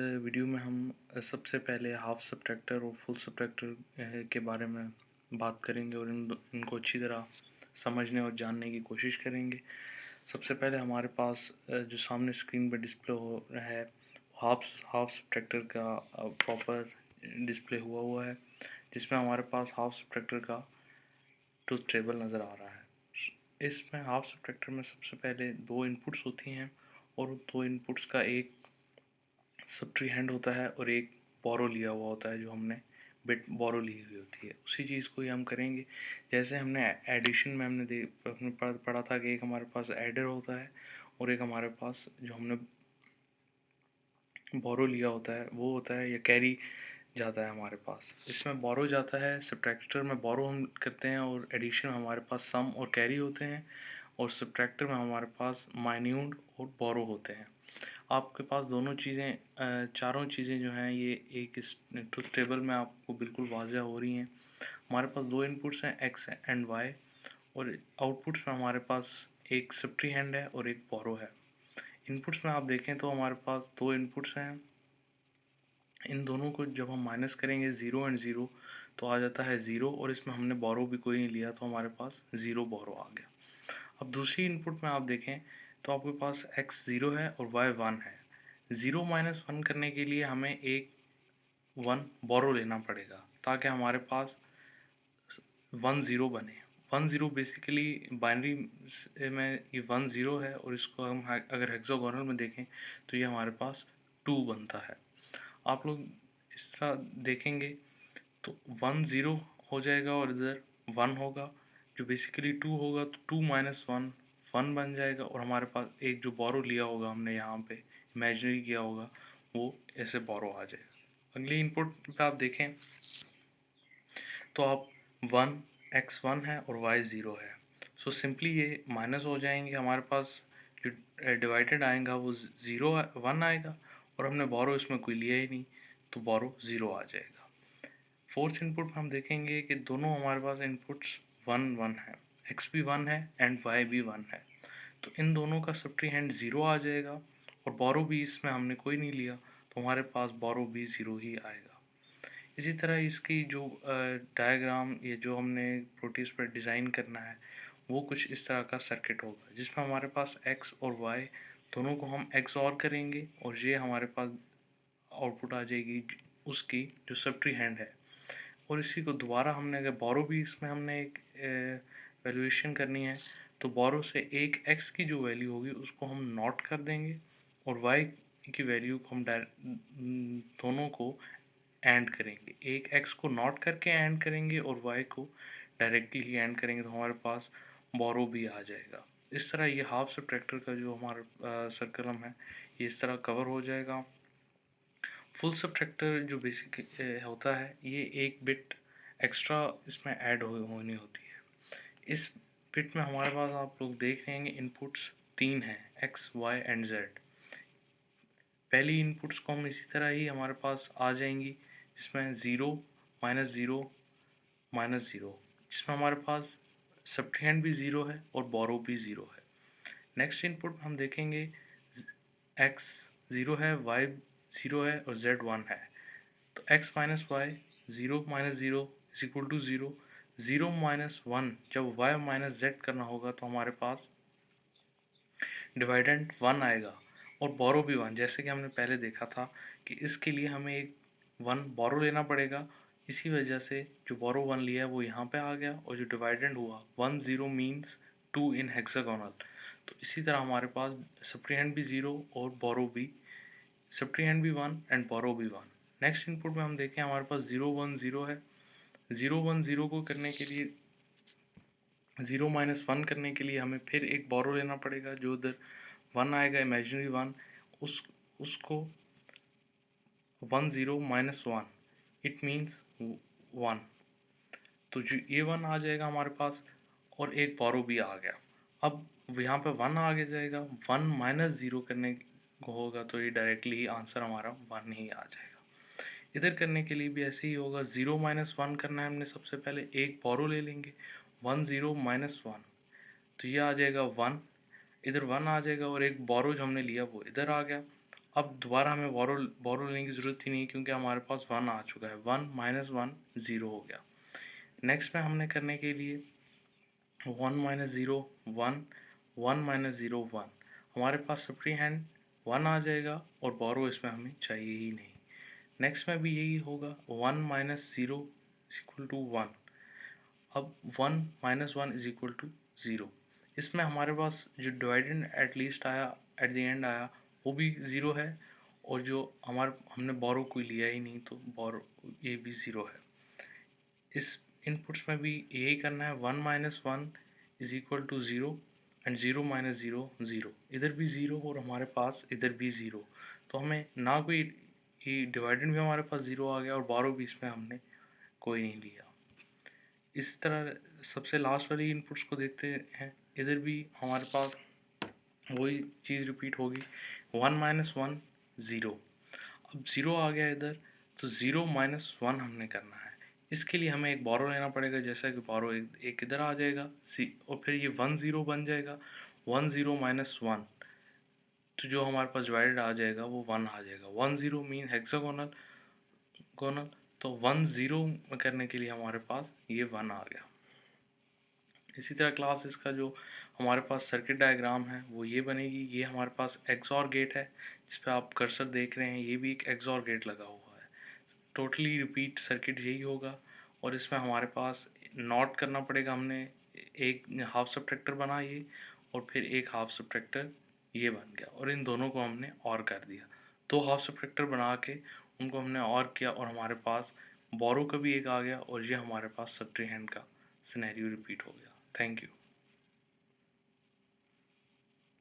Video में हम सबसे पहले हाफ सब्ट्रैक्टर और फुल सब्ट्रैक्टर के बारे में बात करेंगे और इनको अच्छी तरह समझने और जानने की कोशिश करेंगे। सबसे पहले हमारे पास जो सामने स्क्रीन पर डिस्प्ले हो रहा है हाफ हाफ सब्ट्रैक्टर का प्रॉपर डिस्प्ले हुआ है, जिसमें हमारे पास हाफ सब्ट्रैक्टर का ट्रुथ टेबल नज़र आ रहा है। इसमें हाफ सब्ट्रैक्टर में सबसे पहले दो इनपुट्स होती हैं और दो इनपुट्स का एक सब्ट्री हैंड होता है और एक बोरो लिया हुआ होता है, जो हमने बिट बोरो ली हुई होती है। उसी चीज़ को ही हम करेंगे। जैसे हमने एडिशन में हमने पढ़ा था कि एक हमारे पास एडर होता है और एक हमारे पास जो हमने बोरो लिया होता है वो होता है, या कैरी जाता है हमारे पास। इसमें बोरो जाता है, सब्ट्रैक्टर में बोरो हम करते हैं और एडिशन में हमारे पास सम और कैरी होते हैं, और सब्ट्रैक्टर में हमारे पास माइन्यूट और बोरो होते हैं। आपके पास दोनों चीज़ें चारों चीज़ें जो हैं ये एक इस ट्रुथ टेबल में आपको बिल्कुल वाज़ह हो रही हैं। हमारे पास दो इनपुट्स हैं एक्स एंड वाई, और आउटपुट्स में हमारे पास एक सब्ट्री हैंड है और एक बोरो है। इनपुट्स में आप देखें तो हमारे पास दो इनपुट्स हैं। इन दोनों को जब हम माइनस करेंगे ज़ीरो एंड ज़ीरो तो आ जाता है ज़ीरो, और इसमें हमने बोरो भी कोई नहीं लिया तो हमारे पास ज़ीरो बोरो आ गया। अब दूसरी इनपुट में आप देखें तो आपके पास x ज़ीरो है और y वन है। ज़ीरो माइनस वन करने के लिए हमें एक वन बोरो लेना पड़ेगा ताकि हमारे पास वन ज़ीरो बने। वन ज़ीरो बेसिकली बाइनरी में ये वन ज़ीरो है, और इसको हम अगर हेक्सागोनल में देखें तो ये हमारे पास टू बनता है। आप लोग इस तरह देखेंगे तो वन ज़ीरो हो जाएगा और इधर वन होगा, जो बेसिकली टू होगा तो टू माइनस वन वन बन जाएगा, और हमारे पास एक जो बोरो लिया होगा हमने यहाँ पे इमेजिनरी किया होगा वो ऐसे बोरो आ जाएगा। अगली इनपुट पे आप देखें तो आप वन एक्स वन है और वाई ज़ीरो है, सो सिंपली ये माइनस हो जाएंगे। हमारे पास जो डिवाइडेड आएगा वो ज़ीरो वन आएगा, और हमने बोरो इसमें कोई लिया ही नहीं तो बोरो ज़ीरो आ जाएगा। फोर्थ इनपुट में हम देखेंगे कि दोनों हमारे पास इनपुट्स वन वन है, एक्स भी वन है एंड वाई भी वन है, तो इन दोनों का सब्ट्री हैंड ज़ीरो आ जाएगा, और बोरो भी इसमें हमने कोई नहीं लिया तो हमारे पास बोरो भी ज़ीरो ही आएगा। इसी तरह इसकी जो डायग्राम ये जो हमने प्रोटीज पर डिज़ाइन करना है वो कुछ इस तरह का सर्किट होगा, जिसमें हमारे पास एक्स और वाई दोनों को हम एक्स और करेंगे, और ये हमारे पास आउटपुट आ जाएगी उसकी जो सब्ट्री हैंड है। और इसी को दोबारा हमने अगर बोरो भी इसमें हमने एक वैल्यूएशन करनी है तो बोरो से एक एक्स की जो वैल्यू होगी उसको हम नॉट कर देंगे, और वाई की वैल्यू को हम दोनों को एंड करेंगे। एक एक्स को नॉट करके एंड करेंगे और वाई को डायरेक्टली ही एंड करेंगे, तो हमारे पास बोरो भी आ जाएगा। इस तरह ये हाफ सब्ट्रैक्टर का जो हमारा सर्कलम है ये इस तरह कवर हो जाएगा। फुल सब्ट्रैक्टर जो बेसिक होता है ये एक बिट एक्स्ट्रा इसमें ऐड होनी होती है। इस बिट में हमारे पास आप लोग देख रहे हैं इनपुट्स तीन हैं, एक्स वाई एंड जेड। पहली इनपुट्स को हम इसी तरह ही हमारे पास आ जाएंगी, जिसमें zero minus zero minus zero, जिसमें हमारे पास सब्ट्रैंड भी ज़ीरो है और बोरो भी ज़ीरो है। नेक्स्ट इनपुट हम देखेंगे एक्स ज़ीरो है, वाई ज़ीरो है और जेड वन है, तो X minus Y zero minus zero is equal to zero. Zero minus one जब वाई माइनस जेड करना होगा तो हमारे पास डिवाइडेंट वन आएगा और बोरो भी वन, जैसे कि हमने पहले देखा था कि इसके लिए हमें एक वन बोरो लेना पड़ेगा। इसी वजह से जो बोरो वन लिया है वो यहाँ पे आ गया, और जो डिवाइडेंट हुआ one zero means two in hexagonal. तो इसी तरह हमारे पास सब्ट्रैंड भी ज़ीरो और बोरो भी, सब्ट्रैंड भी वन एंड बोरो भी वन। नेक्स्ट इनपुट में हम देखें हमारे पास ज़ीरो वन ज़ीरो है। ज़ीरो वन ज़ीरो को करने के लिए, ज़ीरो माइनस वन करने के लिए हमें फिर एक बोरो लेना पड़ेगा, जो उधर वन आएगा इमेजिनरी वन, उसको one zero minus one it means one, तो जो ये वन आ जाएगा हमारे पास, और एक बोरो भी आ गया। अब यहाँ पे वन आगे जाएगा, वन माइनस ज़ीरो करने को होगा तो ये डायरेक्टली ही आंसर हमारा वन ही आ जाएगा। इधर करने के लिए भी ऐसे ही होगा, ज़ीरो माइनस वन करना है हमने, सबसे पहले एक बोरो ले लेंगे, वन ज़ीरो माइनस वन तो ये आ जाएगा वन, इधर वन आ जाएगा और एक बोरो जो हमने लिया वो इधर आ गया। अब दोबारा हमें बोरो लेने की ज़रूरत ही नहीं, क्योंकि हमारे पास 1 आ चुका है। 1 माइनस 1 0 हो गया। नेक्स्ट में हमने करने के लिए 1 माइनस 0 1, 1 माइनस 0 1, हमारे पास फ्री हैंड 1 आ जाएगा और बोरो इसमें हमें चाहिए ही नहीं। नेक्स्ट में भी यही होगा, 1 माइनस 0 इज इक्वल टू 1। अब 1 माइनस 1 इज इक्वल टू 0। इसमें हमारे पास जो डिवाइडेंड एट लीस्ट आया, एट द एंड आया, वो भी 0 है, और जो हमने बोरो कोई लिया ही नहीं, तो बोरो ये भी 0 है। इस इनपुट्स में भी यही करना है। 1 minus 1 is equal to 0 and 0 minus 0 0। इधर भी 0 और हमारे पास इधर भी 0, तो हमें ना कोई, ये डिवाइडेंड भी हमारे पास 0 आ गया और बोरो भी इसमें हमने कोई नहीं लिया। इस तरह सबसे लास्ट वाली इनपुट्स को देखते हैं। इधर भी हमारे पास वही चीज़ रिपीट होगी। 1 माइनस 1 0। अब 0 आ गया इधर, तो 0 माइनस 1 हमने करना है। इसके लिए हमें एक बोरो लेना पड़ेगा, जैसा कि बोरो एक इधर आ जाएगा सी, और फिर ये 1 0 बन जाएगा। 1 0 माइनस 1, तो जो हमारे पास डिवाइडेड आ जाएगा वो 1 आ जाएगा। 1 0 मीन हेक्सागोनल गोनल, तो 1 0 करने के लिए हमारे पास ये 1 आ गया। इसी तरह क्लास इसका जो हमारे पास सर्किट डायग्राम है वो ये बनेगी। ये हमारे पास एक्सॉर गेट है, जिस पे आप कर्सर देख रहे हैं, ये भी एक एक्सॉर गेट लगा हुआ है। टोटली रिपीट सर्किट यही होगा, और इसमें हमारे पास नॉट करना पड़ेगा। हमने एक हाफ सब्ट्रैक्टर बना ये, और फिर एक हाफ सब्ट्रैक्टर ये बन गया, और इन दोनों को हमने और कर दिया। दो हाफ सब्ट्रैक्टर बना के उनको हमने और किया, और हमारे पास बोरो का भी एक आ गया, और ये हमारे पास सब्ट्री हैंड का सिनेरियो रिपीट हो गया। Thank you.